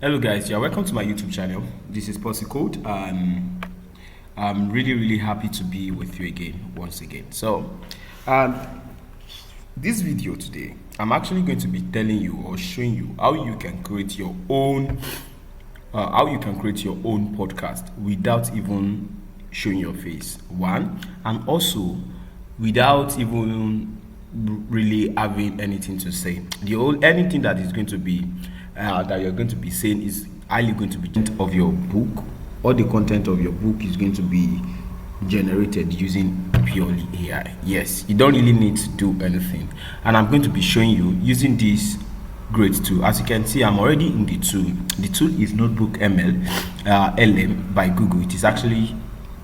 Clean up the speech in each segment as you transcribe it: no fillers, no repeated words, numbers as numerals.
Hello guys, you're welcome to my YouTube channel. This is Posse Code and I'm really happy to be with you again once again. So um this video today I'm actually going to be telling you or showing you how you can create your own podcast without even showing your face, one, and also without even really having anything to say. The whole anything that is going to be that you're going to be saying is highly going to be of your book. All the content of your book is going to be generated using purely AI. Yes, you don't really need to do anything, and I'm going to be showing you using this great tool. As you can see, I'm already in the tool. The tool is NotbookML LM by Google. It is actually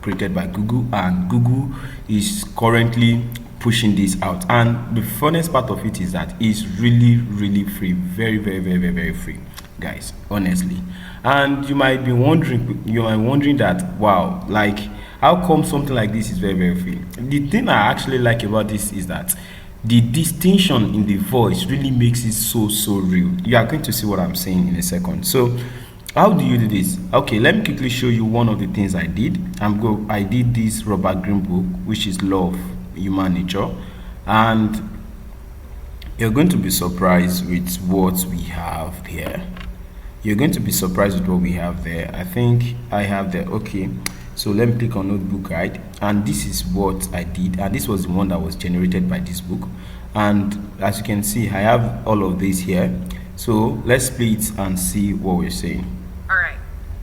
created by Google, and Google is currently pushing this out. And the funnest part of it is that it's really free, very free, guys, honestly. And you might be wondering that, wow, like, how come something like this is very free? The thing I actually like about this is that the distinction in the voice really makes it so real. You are going to see what I'm saying in a second. So how do you do this? Okay, let me quickly show you one of the things I did. I did this Robert Greene book, which is Law of Human Nature, and you're going to be surprised with what we have here. You're going to be surprised with what we have there. I think I have there. Okay, so let me click on Notebook Guide, and this is what I did, and this was the one that was generated by this book. And as you can see, I have all of this here. So let's play it and see what we're saying. All right,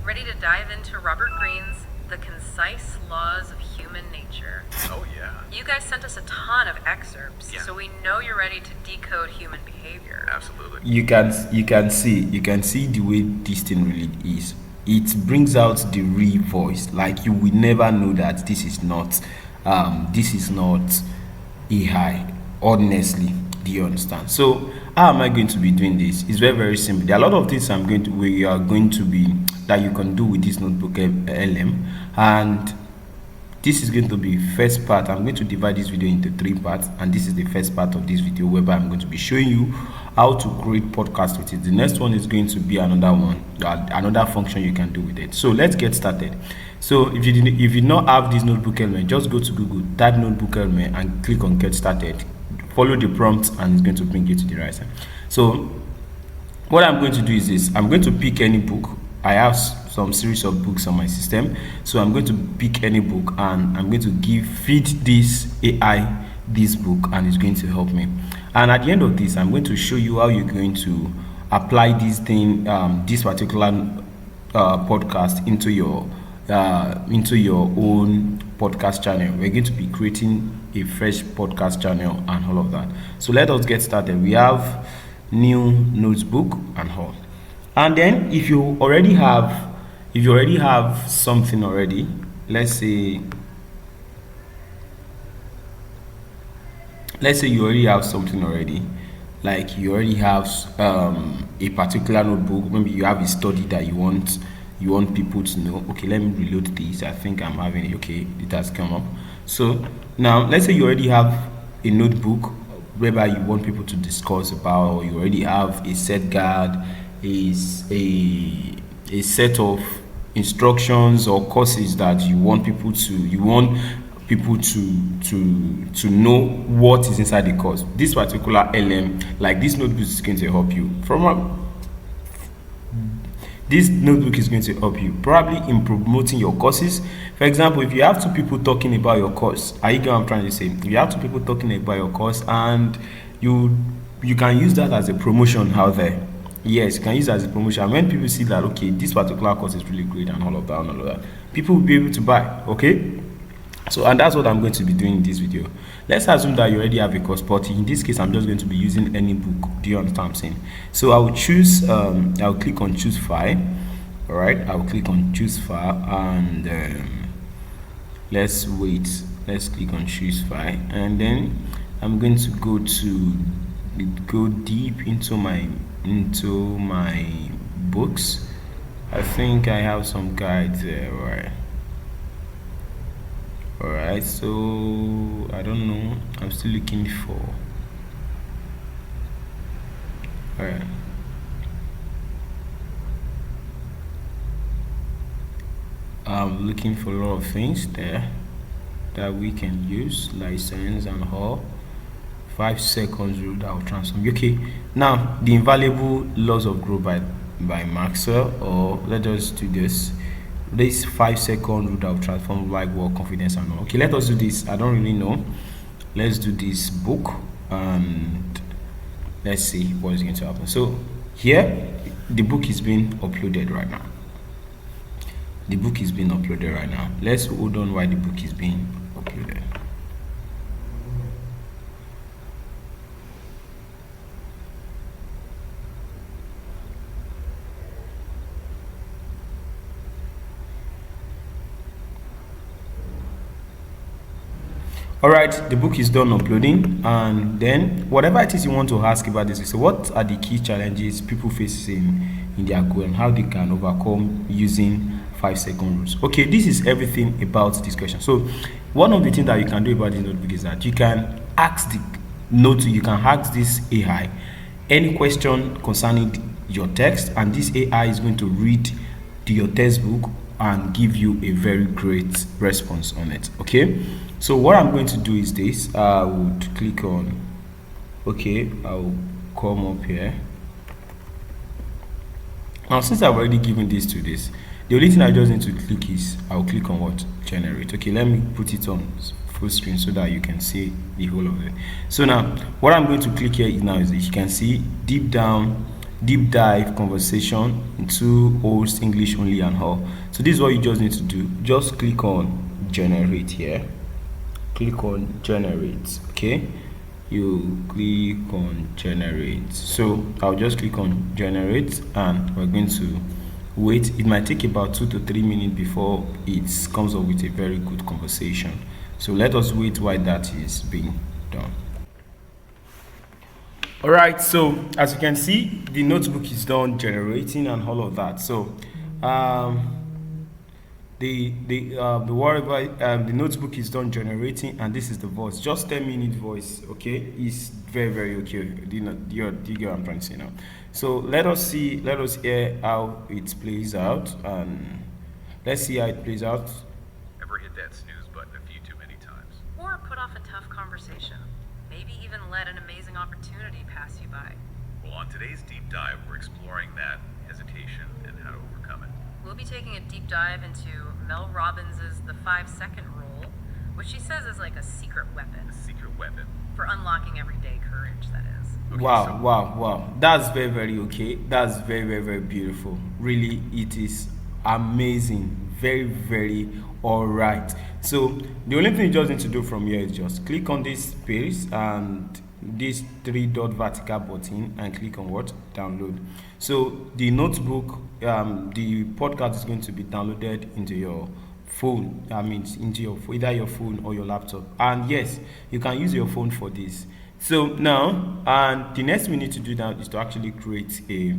ready to dive into Robert Greene's The Concise Laws of Human Nature. Oh yeah. You guys sent us a ton of excerpts, Yeah. so we know you're ready to decode human behavior. Absolutely. You can see the way this thing really is. It brings out the real voice. Like, you will never know that this is not AI, honestly. Do you understand? So how am I going to be doing this? It's very simple. There are a lot of things we are going to be that you can do with this notebook LM, and this is going to be first part. I'm going to divide this video into 3 parts, and this is the first part of this video whereby I'm going to be showing you how to create podcast with it. The next one is going to be another function you can do with it. So let's get started. So if you did not have this notebook element, just go to Google, type notebook element and click on get started. Follow the prompt and it's going to bring you to the right side. So what I'm going to do is this. I'm going to pick any book. I have some series of books on my system, so I'm going to pick any book and I'm going to feed this AI this book, and it's going to help me. And at the end of this, I'm going to show you how you're going to apply this particular podcast into your own podcast channel. We're going to be creating a fresh podcast channel and all of that. So let us get started. We have new notebook and all. And then if you already have something already, let's say you already have something already, like you already have a particular notebook. Maybe you have a study that you want people to know. Okay, let me reload this. I think I'm having it. Okay, it has come up. So now let's say you already have a notebook whereby you want people to discuss about, or you already have a set guide, is a set of instructions or courses that you want people to know what is inside the course. This particular LM, like this notebook, is going to help you this notebook is going to help you probably in promoting your courses. For example, if you have 2 people talking about your course, are you getting what I'm trying to say? If you have 2 people talking about your course, and you can use that as a promotion out there. Yes, you can use it as a promotion. And when people see that, okay, this particular course is really great and all of that, people will be able to buy. Okay, so, and that's what I'm going to be doing in this video. Let's assume that you already have a course, but in this case I'm just going to be using any book. Do you understand what I'm saying? So I will choose I'll click on choose file. All right, I'll click on choose file, and let's click on choose file, and then I'm going to go deep into my books. I think I have some guides there. All right, so I don't know, I'm still looking for. All right, looking for a lot of things there that we can use, license and all. 5 seconds rule that will transform. Okay, now the invaluable laws of growth by Maxwell, or let us do this 5 second rule that will transform like work confidence and all. Okay, let us do this. I don't really know. Let's do this book and let's see what is going to happen. So here the book is being uploaded right now. The book is being uploaded right now. Let's hold on while the book is being uploaded. All right, the book is done uploading, and then whatever it is you want to ask about this, so what are the key challenges people face in their code and how they can overcome using 5 second rules. Okay, this is everything about this question. So one of the things that you can do about this notebook is that you can ask this AI any question concerning your text, and this AI is going to read your textbook and give you a very great response on it. Okay, so what I'm going to do is this. I would click on, okay, I'll come up here. Now since I've already given this to this, the only thing I just need to click is I'll click on what, generate. Okay, let me put it on full screen so that you can see the whole of it. So now what I'm going to click here now is that you can see deep dive conversation into host English only and all. So this is what you just need to do. Just click on generate here. Click on generate. Okay, you click on generate. So I'll just click on generate and we're going to wait. It might take about 2 to 3 minutes before it comes up with a very good conversation. So let us wait while that is being done. All right, so as you can see, the notebook is done generating and all of that. So the notebook is done generating, and this is the voice, just 10-minute voice. Okay, it's very okay. Do you get what I'm trying to say now? So let us hear how it plays out, and let's see how it plays out. Ever hit that snooze button a few too many times? Or put off a tough conversation. Maybe even let an amazing opportunity pass you by. Well, on today's deep dive, we're exploring that hesitation and how to overcome it. We'll be taking a deep dive into Mel Robbins's The 5 second rule, which she says is like a secret weapon. A secret weapon. For unlocking everyday courage, that is. Okay, Wow. That's very okay. That's very beautiful. Really, it is amazing. Very all right. So the only thing you just need to do from here is just click on this space and this 3-dot vertical button and click on what, download. So the notebook, the podcast is going to be downloaded into your phone. Into your either your phone or your laptop. And yes, you can use your phone for this. So now, and the next we need to do now is to actually create a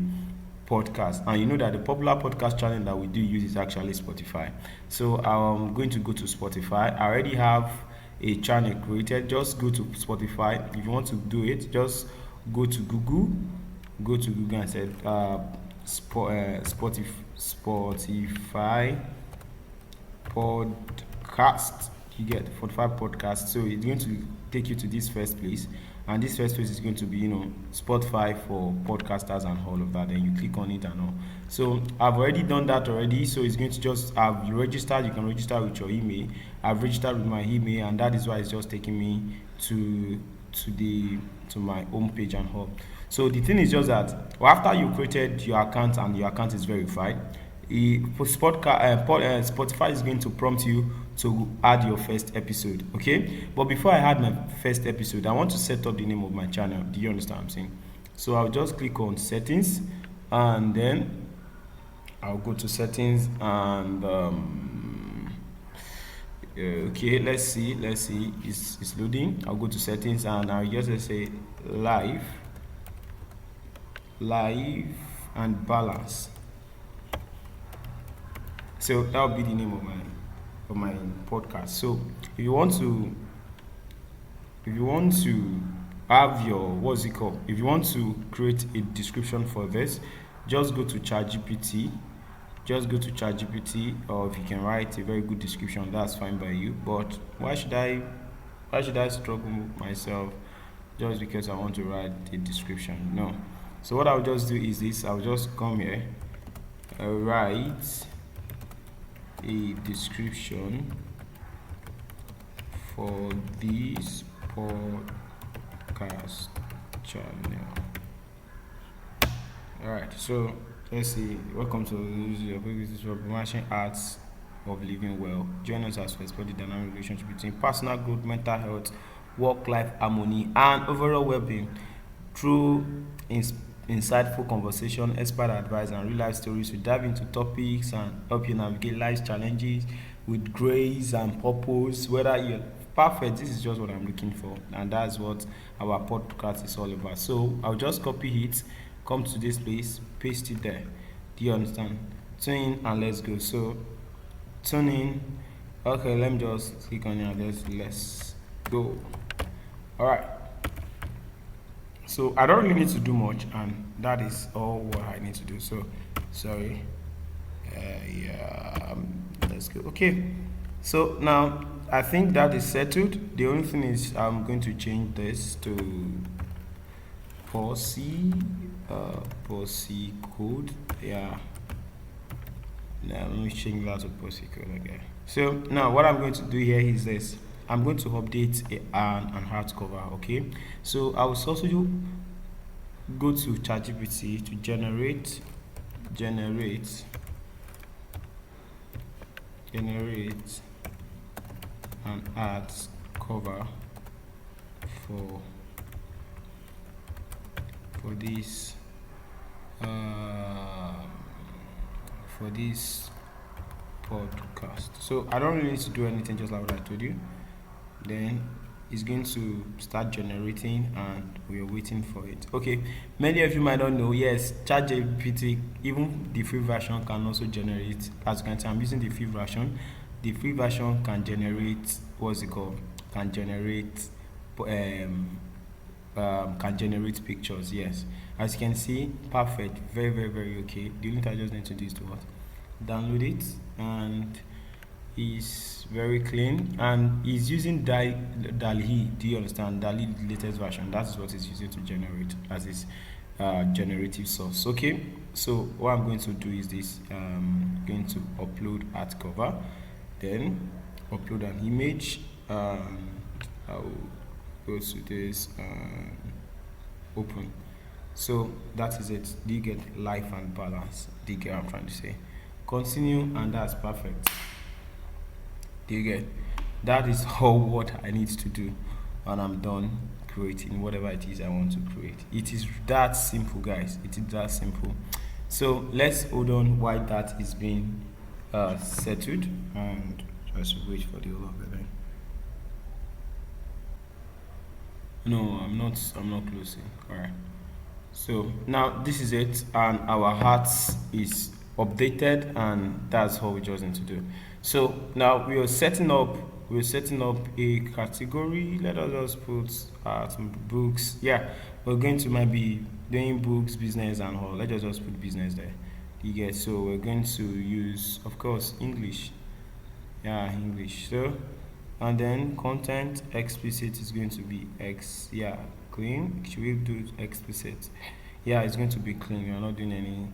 podcast, and you know that the popular podcast channel that we do use is actually Spotify. So I'm going to go to Spotify. I already have a channel created. Just go to Spotify. If you want to do it, just go to Google and say Spotify podcast. You get 45 podcasts. So it's going to take you to this first place, and this first place is going to be Spotify for podcasters and all of that. Then you click on it and all. So I've already done that already. So it's going to just have you registered. You can register with your email. I've registered with my email, and that is why it's just taking me to my home page and all. So the thing is just that after you created your account and your account is verified, Spotify is going to prompt you to add your first episode. Okay, but before I add my first episode, I want to set up the name of my channel. Do you understand what I'm saying? So I'll just click on settings, and then I'll go to settings, and okay, let's see, it's loading. I'll go to settings, and I'll just say live and balance. So that will be the name of my podcast. So if you want to have your, what's it called, if you want to create a description for this, just go to ChatGPT just go to ChatGPT, or if you can write a very good description, that's fine by you. But why should I struggle myself just because I want to write the description? No. So what I'll just do is this. I'll just come here, write a description for this podcast channel. All right, so let's see. Welcome to the promotion arts of living well. Join us as we explore the dynamic relationship between personal growth, mental health, work-life harmony, and overall well-being through insightful conversation, expert advice, and real-life stories. We dive into topics and help you navigate life's challenges with grace and purpose. Whether you're perfect, this is just what I'm looking for, and that's what our podcast is all about. So I'll just copy it, come to this place, paste it there. Do you understand? Tune in and let's go. So tune in. Okay, let me just click on it. Let's go. All right. So I don't really need to do much, and that is all what I need to do. So sorry. Yeah. Let's go. Okay. So now I think that is settled. The only thing is I'm going to change this to policy code. Yeah. Now let me change that to policy code. Okay. So now what I'm going to do here is this. I'm going to update an hardcover. Okay. So I will also go to ChatGPT to generate an art cover for this podcast. So I don't really need to do anything, just like what I told you. Then it's going to start generating, and we are waiting for it. Okay, many of you might not know, yes, ChatGPT, even the free version, can also generate. As you can see, I'm using the free version. The free version can generate, what's it called, can generate pictures. Yes, as you can see, perfect, very very very okay. The only thing I just need to do is to what, download it, and is very clean, and is using DALL-E. Do you understand? DALL-E, the latest version. That is what it's using to generate as its generative source. Okay, so what I'm going to do is this. I'm going to upload art cover, then upload an image. I'll go to this open. So that is it. Do you get life and balance? Do you get what I'm trying to say? Continue, and that's perfect. Do you get? That is all what I need to do, and I'm done creating whatever it is I want to create. It is that simple, guys. It is that simple. So let's hold on while that is being settled, and just wait for the whole of it. No, I'm not closing. All right. So now this is it, and our heart is updated, and that's all we just need to do. So now we are setting up a category. Let us just put some books. Yeah, we're going to maybe doing books, business, and all. Let us just put business there. You get? So we're going to use, of course, English. Yeah, English. So, and then content explicit is going to be clean. Should we do explicit? Yeah, it's going to be clean. You're not doing any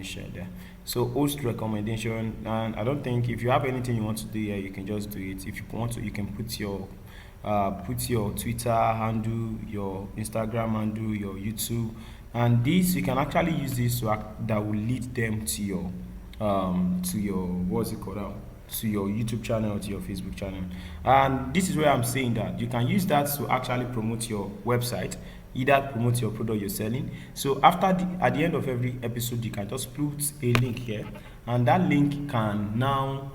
share there. So host recommendation, and I don't think, if you have anything you want to do here, you can just do it. If you want to, you can put your Twitter handle, your Instagram handle, your YouTube, and this, you can actually use this that will lead them to your what's it called out, to your YouTube channel, to your Facebook channel. And this is where I'm saying that you can use that to actually promote your website, either promote your product you're selling. So at the end of every episode, you can just put a link here, and that link can now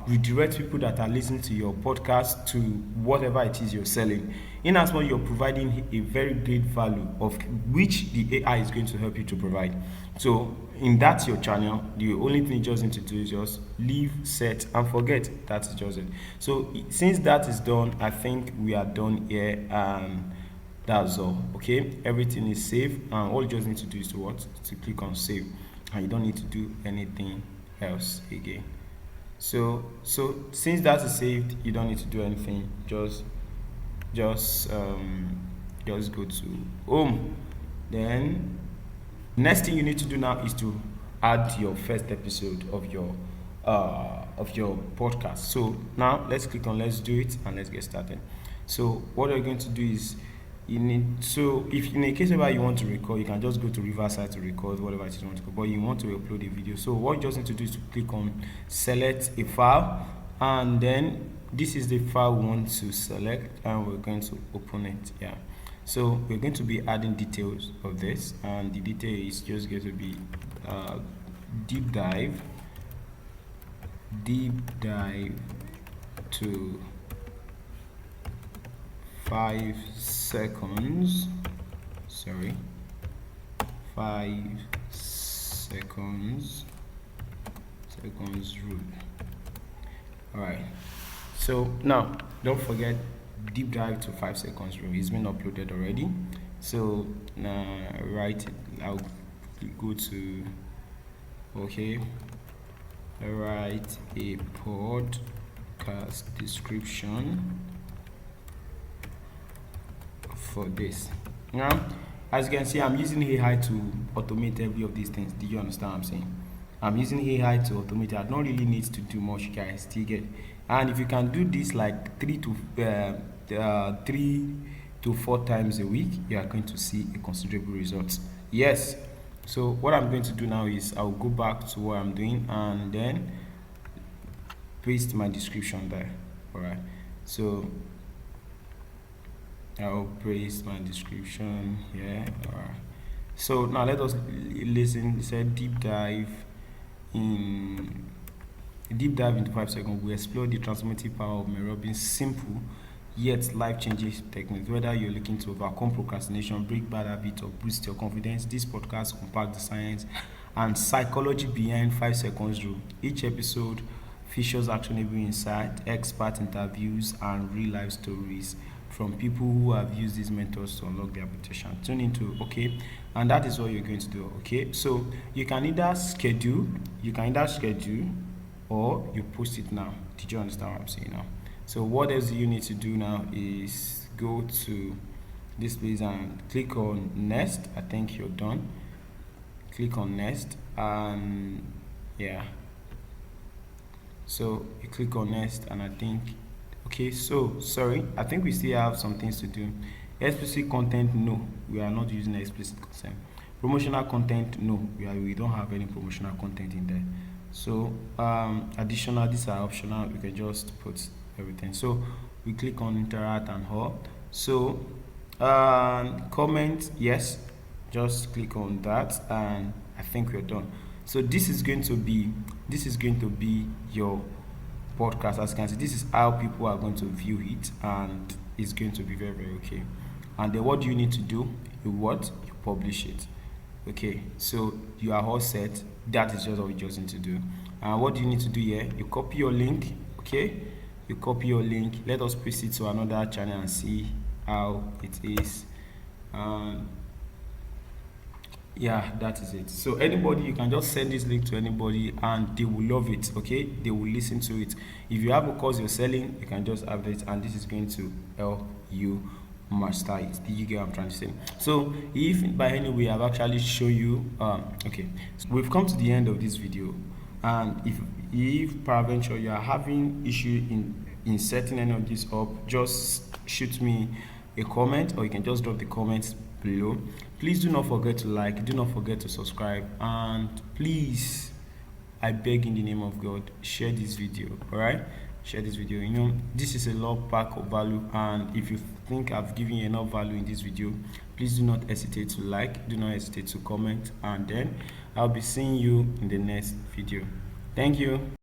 redirect people that are listening to your podcast to whatever it is you're selling. In as much, you're providing a very great value, of which the AI is going to help you to provide. So in that your channel, the only thing you just need to do is just leave, set, and forget. That is just it. So since that is done, I think we are done here, and that's all. Okay, everything is saved, and all you just need to do is to click on save. and you don't need to do anything else again. So since that is saved, you don't need to do anything. Just um just go to home. Then next thing you need to do now is to add your first episode of your podcast. So now let's click on let's do it and let's get started. So what you're going to do is you need, so if in a case where you want to record, you can just go to Riverside to record whatever it is you want to record, but you want to upload a video. So what you just need to do is to click on select a file, and then this is the file we want to select, and we're going to open it. Yeah, so we're going to be adding details of this, and the detail is just going to be deep dive to 5 seconds, 5 seconds rule. All right, so now don't forget deep dive to 5 seconds rule. It's been uploaded already. So right, I'll go to write a podcast description for this. Now, as you can see, I'm using AI to automate every of these things. Do you understand what I'm saying? I'm using AI to automate it. I don't really need to do much, guys. Still get. And if you can do this like 3 to 4 times a week, you are going to see a considerable result. Yes. So what I'm going to do now is I'll go back to what I'm doing and then paste my description there. All right. So I'll paste my description here. All right. So now let us listen. It said deep dive into 5 seconds. We explore the transformative power of Merobin's simple yet life-changing techniques. Whether you're looking to overcome procrastination, break bad habits, or boost your confidence, this podcast unpacks the science and psychology behind 5 seconds rule. Each episode features actionable insight, expert interviews, and real-life stories from people who have used these methods to unlock their potential. Tune into, okay, and that is what you're going to do. Okay, so you can either schedule or you post it now. Did you understand what I'm saying now? So what else you need to do now is go to this place and click on next. I think you're done. Click on next, and yeah, so you click on next, and I think, okay, so sorry, I think we still have some things to do. Explicit content, no, we are not using explicit content. Promotional content, no, we don't have any promotional content in there. So additional, these are optional, we can just put everything. So we click on interact and all. So comment, yes, just click on that, and I think we're done. So this is going to be your podcast. As you can see, this is how people are going to view it, and it's going to be very, very okay. And then what do you need to do? You publish it. Okay, so you are all set. That is just what you just need to do. And what do you need to do here? You copy your link. Okay, you copy your link. Let us paste it to another channel and see how it is. Yeah, that is it. So anybody, you can just send this link to anybody and they will love it. Okay, they will listen to it. If you have a course you're selling, you can just have it, and this is going to help you master it. Did you get what I'm trying to say? So if by any way I've actually show you okay, so we've come to the end of this video, and if peradventure you are having issue in setting any of this up, just shoot me a comment, or you can just drop the comments below. Please do not forget to like, do not forget to subscribe, and please, I beg in the name of God, share this video. All right, share this video. You know, this is a log pack of value, and if you think I've given you enough value in this video, please do not hesitate to like, do not hesitate to comment, and then I'll be seeing you in the next video. Thank you.